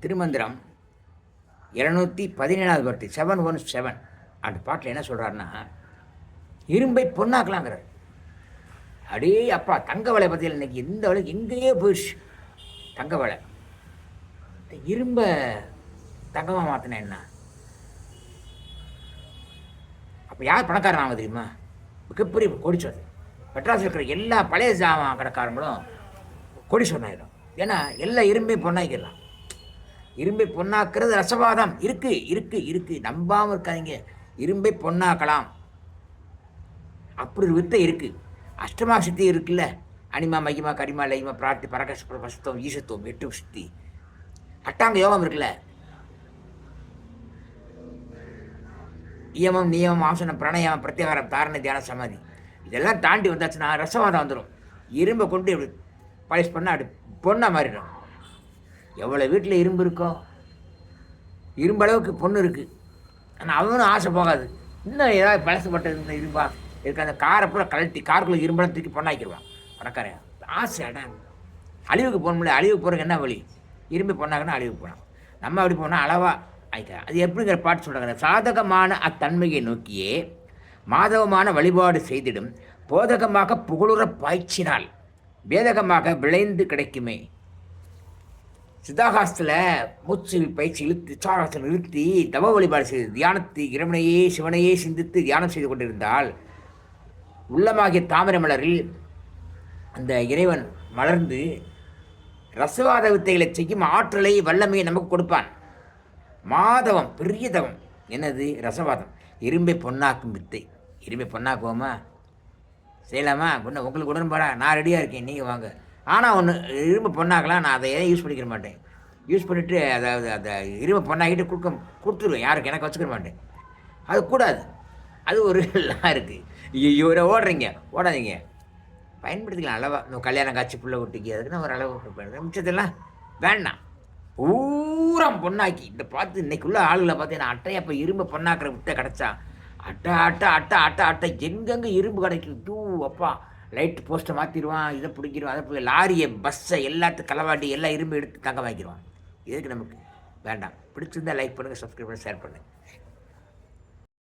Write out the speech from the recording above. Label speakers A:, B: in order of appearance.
A: திருமந்திரம் 717வது பாட்டு 717 அந்த பாட்டில் என்ன சொல்கிறாருன்னா, இரும்பை பொண்ணாக்கலாங்கிறார். அடே அப்பா, தங்க விலை பற்றியில் இன்னைக்கு எந்த விலை எங்கேயோ போயிடுச்சு. தங்க விலை இரும்பை தங்கமாக மாற்றினா என்ன? அப்போ யார் பணக்காரன் ஆகும் தெரியுமா? மிகப்பெரிய கோடீஸ்வரர். மெட்ராஸில் இருக்கிற எல்லா பழைய ஜாமான் கடைக்காரங்களும் கோடீஸ்வரன் ஆகிடும். ஏன்னா எல்லாம் இரும்பை பொண்ணாக்கிடலாம். இரும்பை பொண்ணாக்குறது ரசவாதம் இருக்கு. நம்பாமல் இருக்காதீங்க. இரும்பை பொண்ணாக்கலாம், அப்படி ஒரு வித்தை இருக்குது. அஷ்டமா சித்தி இருக்குல்ல, அனிமா மகிமா கரிமா லைமா பிராட்டி பரகஷ் பசுத்தம் ஈசத்துவம் 8 சித்தி. அட்டாங்க யோகம் இருக்குல்ல, இயமம் நியமம் ஆசனம் பிரணயம் பிரத்யாகாரம் தாரணை தியான சமாதி, இதெல்லாம் தாண்டி வந்தாச்சுன்னா ரசவாதம் வந்துடும். இரும்பை கொண்டு இப்படி பாலிஷ் பண்ணால் அப்படி பொண்ணாக மாறிடும். எவ்வளோ வீட்டில் இரும்பு இருக்கோ, இரும்பு அளவுக்கு பொண்ணு இருக்குது. ஆனால் அவனும் ஆசை போகாது. இன்னும் ஏதாவது பழசுப்பட்ட இந்த இரும்பா இருக்க அந்த காரை பூரா கழட்டி காருக்குள்ளே இரும்பெல்லாம் தூக்கி பொண்ணாக்கிடுவான் பணக்காரன். ஆசை அதான் அழிவுக்கு போக முடியல. அழிவுக்கு போகிறதுக்கு என்ன வழி? இரும்பு பொண்ணாக்குன்னா அழிவுக்கு போகலாம். நம்ம அப்படி போனால் அளவாக ஆயிக்கலாம். அது எப்படிங்கிற பாட்டு சொல்கிறாங்க. சாதகமான அத்தன்மையை நோக்கியே மாதவமான வழிபாடு செய்திடும் போதகமாக புகழுற பாய்ச்சினால் வேதகமாக விளைந்து கிடைக்குமே. சித்தாகாசத்தில் மூச்சு பயிற்சி இழுத்து சாகாசம் நிறுத்தி தவ வழிபாடு செய்து தியானத்தை இறைவனையே சிவனையே சிந்தித்து தியானம் செய்து கொண்டிருந்தால் உள்ளமாகிய தாமரை மலரில் அந்த இறைவன் மலர்ந்து ரசவாத வித்தைகளை செய்யும் ஆற்றலை வல்லமையை நமக்கு கொடுப்பான். மாதவம் பெரிய தவம் என்னது? ரசவாதம். இரும்பை பொண்ணாக்கும் வித்தை. இரும்பை பொண்ணாக்குவோமா? செய்யலாமா? பொண்ணு உங்களுக்கு உடன்பாடா? நான் ரெடியாக இருக்கேன், நீங்கள் வாங்க. ஆனால் ஒன்று, இரும்பு பொண்ணாக்கலாம், நான் அதை யூஸ் பண்ணிக்கிற மாட்டேன். யூஸ் பண்ணிவிட்டு அதாவது அந்த இரும்பு பொண்ணாக்கிட்டு கொடுத்துருவேன் யாருக்கு, எனக்கு வச்சுக்கிற மாட்டேன். அது கூடாது. அது ஒரு எல்லாம் இருக்குது. இவரை ஓடாதீங்க, பயன்படுத்திக்கலாம் அளவாக. இந்த கல்யாணம் காட்சி புள்ள ஒட்டிக்கு அதுக்குன்னு ஒரு அளவு மிச்சத்தெல்லாம் வேண்டாம். பூரா பொண்ணாக்கி இந்த பார்த்து இன்றைக்குள்ள ஆளுகளை பார்த்து நான் அட்டையை இப்போ இரும்பு பொண்ணாக்கிற விட்ட கிடச்சா அட்டை எங்கெங்கே இரும்பு கிடைக்கும். டூ அப்பா, லைட் போஸ்ட்டை மாற்றிடுவான், இதை பிடிக்கிடுவான், அதை போய் லாரியை பஸ்ஸை எல்லாத்துக்கும் களவாட்டி எல்லாம் இரும்பு எடுத்து தங்க வாங்கிடுவான். இதுக்கு நமக்கு வேண்டாம். பிடிச்சிருந்தால் லைக் பண்ணுங்கள், சப்ஸ்கிரைப் பண்ணி ஷேர் பண்ணுங்கள்.